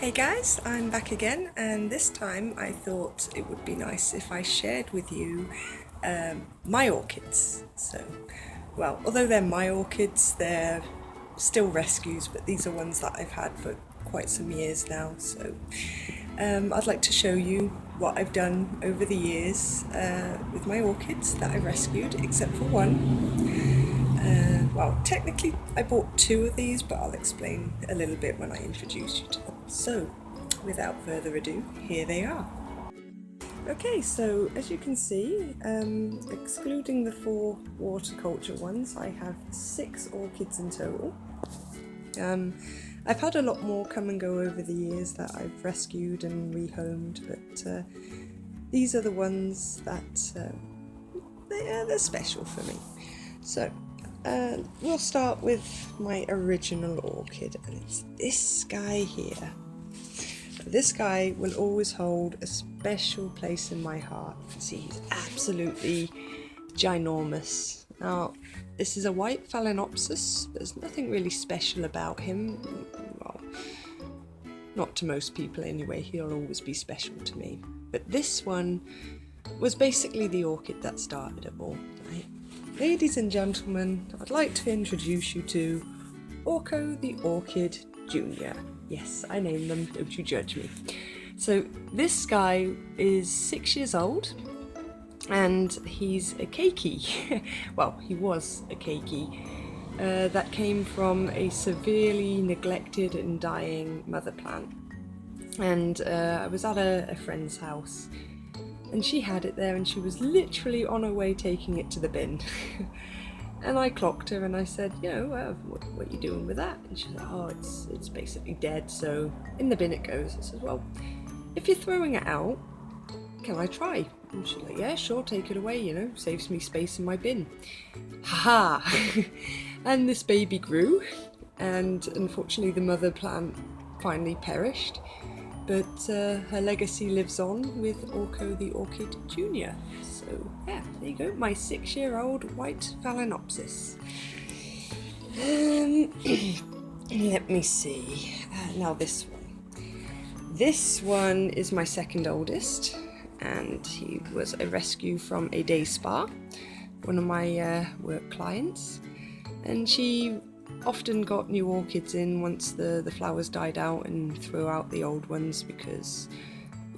Hey guys, I'm back again, and this time I thought it would be nice if I shared with you my orchids. So, well, although they're my orchids, they're still rescues, but these are ones that I've had for quite some years now. So I'd like to show you what I've done over the years with my orchids that I rescued, except for one. Well, technically I bought two of these, but I'll explain a little bit when I introduce you to them. So, without further ado, here they are. Okay, so as you can see, excluding the 4 water culture ones, I have 6 orchids in total. I've had a lot more come and go over the years that I've rescued and rehomed, but these are the ones that they're special for me. So we'll start with my original orchid, and it's this guy here. This guy will always hold a special place in my heart. See, he's absolutely ginormous. Now, this is a white Phalaenopsis. There's nothing really special about him. Well, not to most people anyway. He'll always be special to me. But this one was basically the orchid that started it all. Right? Ladies and gentlemen, I'd like to introduce you to Orco the Orchid Jr. Yes, I named them, don't you judge me. So this guy is 6 years old, and he's a keiki. Well, he was a keiki that came from a severely neglected and dying mother plant. And I was at a friend's house, and she had it there, and she was literally on her way taking it to the bin. And I clocked her and I said, you know, what are you doing with that? And she's like, oh, it's basically dead, so in the bin it goes. I said, well, if you're throwing it out, can I try? And she's like, yeah, sure, take it away, you know, saves me space in my bin. Haha! And this baby grew, and unfortunately the mother plant finally perished. But her legacy lives on with Orco the Orchid Jr. So yeah, there you go, my 6-year-old white Phalaenopsis. Let me see. Now this one. This one is my second oldest, and he was a rescue from a day spa, one of my work clients, and she often got new orchids in once the flowers died out and threw out the old ones because,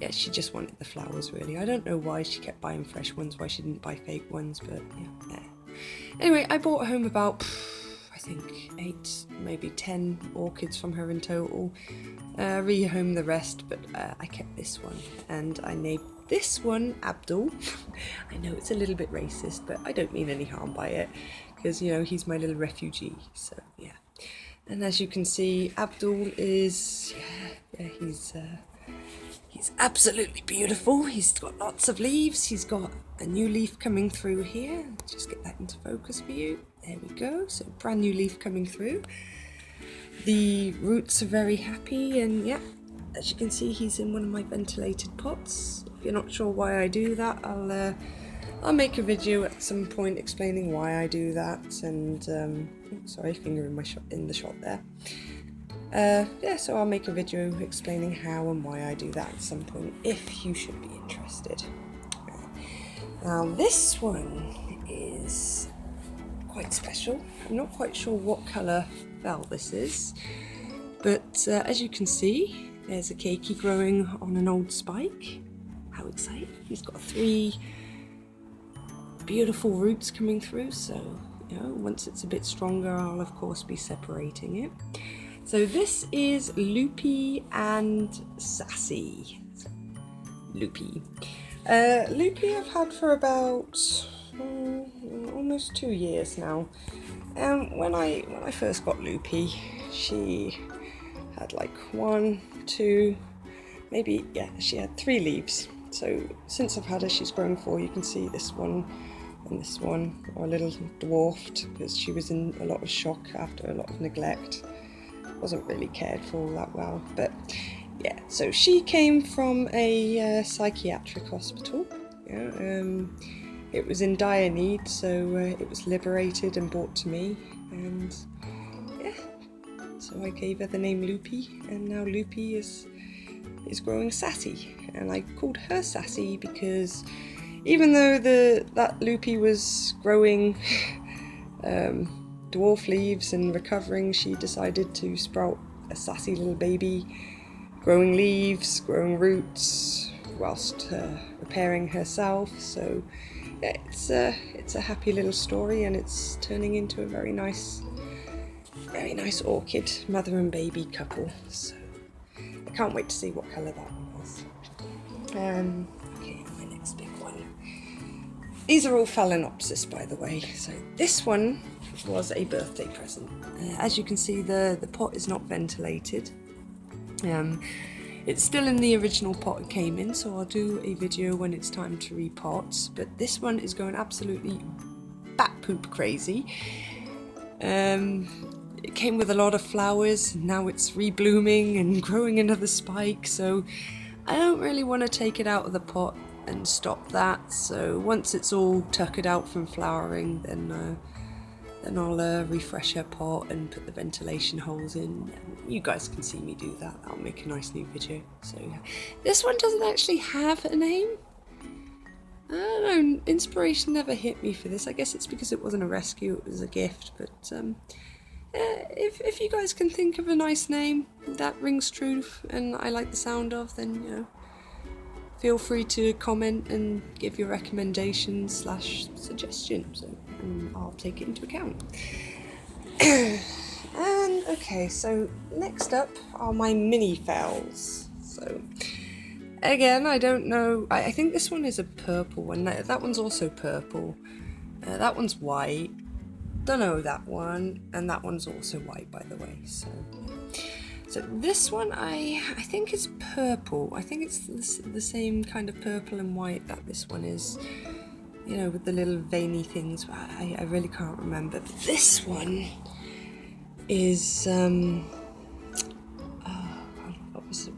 yeah, she just wanted the flowers really. I don't know why she kept buying fresh ones, why she didn't buy fake ones, but yeah. Anyway, I bought home about, I think 8, maybe 10 orchids from her in total. Rehomed the rest, but I kept this one, and I named this one Abdul. I know it's a little bit racist, but I don't mean any harm by it, because, you know, he's my little refugee, so yeah. And as you can see, Abdul is, he's absolutely beautiful. He's got lots of leaves. He's got a new leaf coming through here. Just get that into focus for you. There we go, so brand new leaf coming through. The roots are very happy, and yeah, as you can see, he's in one of my ventilated pots. If you're not sure why I do that, I'll make a video at some point explaining why I do that, and sorry, finger in the shot there. Yeah, so I'll make a video explaining how and why I do that at some point, if you should be interested. Now this one is quite special. I'm not quite sure what colour bell this is, but as you can see, there's a keiki growing on an old spike. How exciting! He's got 3 beautiful roots coming through, so you know, once it's a bit stronger, I'll of course be separating it. So this is Loopy and Sassy. Loopy. Loopy I've had for about almost 2 years now. When I first got Loopy, she had like 1, 2, maybe, yeah, she had 3 leaves. So since I've had her, she's grown 4. You can see this one and this one are a little dwarfed because she was in a lot of shock after a lot of neglect. Wasn't really cared for that well, but yeah, so she came from a psychiatric hospital. Yeah, it was in dire need, so it was liberated and brought to me, and yeah, so I gave her the name Loopy, and now Loopy is is growing Sassy, and I called her Sassy because even though that Loopy was growing dwarf leaves and recovering, she decided to sprout a sassy little baby, growing leaves, growing roots, whilst repairing herself. So yeah, it's a happy little story, and it's turning into a very nice orchid, mother and baby couple. So I can't wait to see what colour that one was. Okay, my next big one. These are all Phalaenopsis, by the way. So this one was a birthday present. As you can see, the pot is not ventilated. It's still in the original pot it came in, so I'll do a video when it's time to repot. But this one is going absolutely bat poop crazy. It came with a lot of flowers, and now it's reblooming and growing another spike, so I don't really want to take it out of the pot and stop that. So once it's all tuckered out from flowering, then I'll refresh her pot and put the ventilation holes in. You guys can see me do that. I'll make a nice new video. So yeah. This one doesn't actually have a name. I don't know, inspiration never hit me for this. I guess it's because it wasn't a rescue, it was a gift. But if you guys can think of a nice name that rings true and I like the sound of, then you know, feel free to comment and give your recommendations / suggestions, and I'll take it into account. And okay, so next up are my mini Phals. So again, I don't know, I think this one is a purple one. That one's also purple. That one's white. Don't know that one, and that one's also white, by the way. So this one I think is purple. I think it's the same kind of purple and white that this one is. You know, with the little veiny things. I really can't remember. But this one is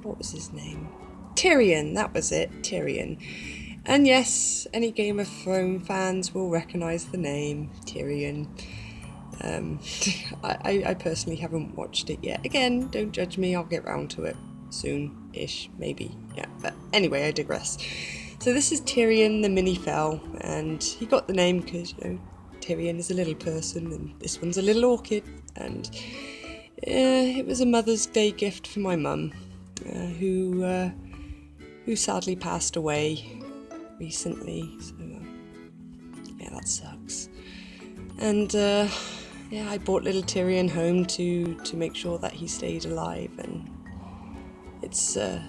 what was his name? Tyrion. That was it. Tyrion. And yes, any Game of Thrones fans will recognise the name Tyrion. I personally haven't watched it yet. Again, don't judge me, I'll get round to it soon-ish, maybe. Yeah, but anyway, I digress. So this is Tyrion, the mini Phal, and he got the name because, you know, Tyrion is a little person and this one's a little orchid, and it was a Mother's Day gift for my mum, who sadly passed away recently, so yeah, that sucks. And yeah, I brought little Tyrion home to make sure that he stayed alive, and it's a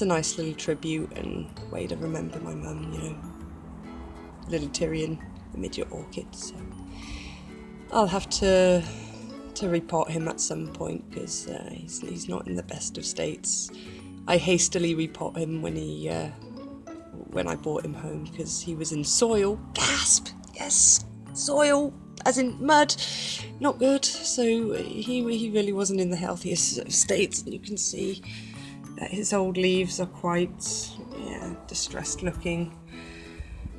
nice little tribute and way to remember my mum, you know, little Tyrion, the midget orchid. So I'll have to repot him at some point because he's not in the best of states. I hastily repot him when I brought him home because he was in soil. Gasp! Yes, soil, as in mud. Not good. So he really wasn't in the healthiest of states. You can see that his old leaves are quite distressed looking.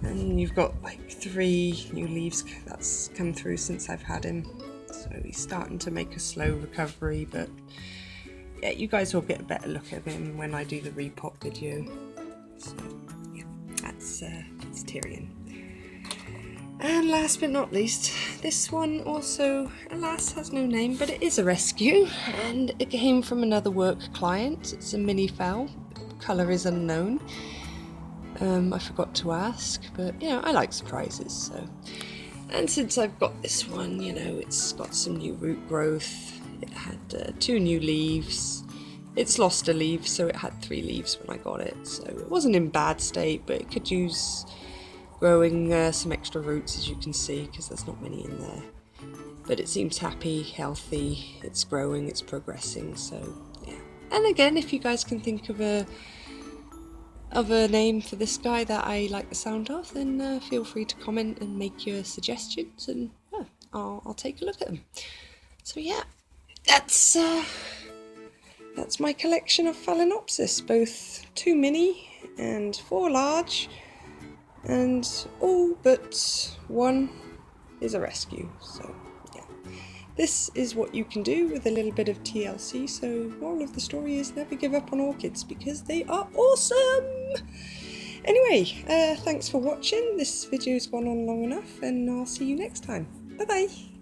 And you've got like 3 new leaves that's come through since I've had him. So he's starting to make a slow recovery, but yeah, you guys will get a better look at him when I do the repot video. So yeah, that's Tyrion. And last but not least, this one also, alas, has no name, but it is a rescue, and it came from another work client. It's a mini Phal. Colour is unknown. I forgot to ask, but you know, I like surprises, so. And since I've got this one, you know, it's got some new root growth. It had 2 new leaves. It's lost a leaf, so it had 3 leaves when I got it. So it wasn't in bad state, but it could use growing some extra roots, as you can see, because there's not many in there. But it seems happy, healthy, it's growing, it's progressing, so yeah. And again, if you guys can think of a name for this guy that I like the sound of, then feel free to comment and make your suggestions, and yeah, I'll take a look at them. So yeah, that's my collection of Phalaenopsis, both 2 mini and 4 large, and all but 1 is a rescue. So yeah, this is what you can do with a little bit of TLC. So moral of the story is never give up on orchids because they are awesome. Anyway, thanks for watching. This video's gone on long enough and I'll see you next time. Bye bye.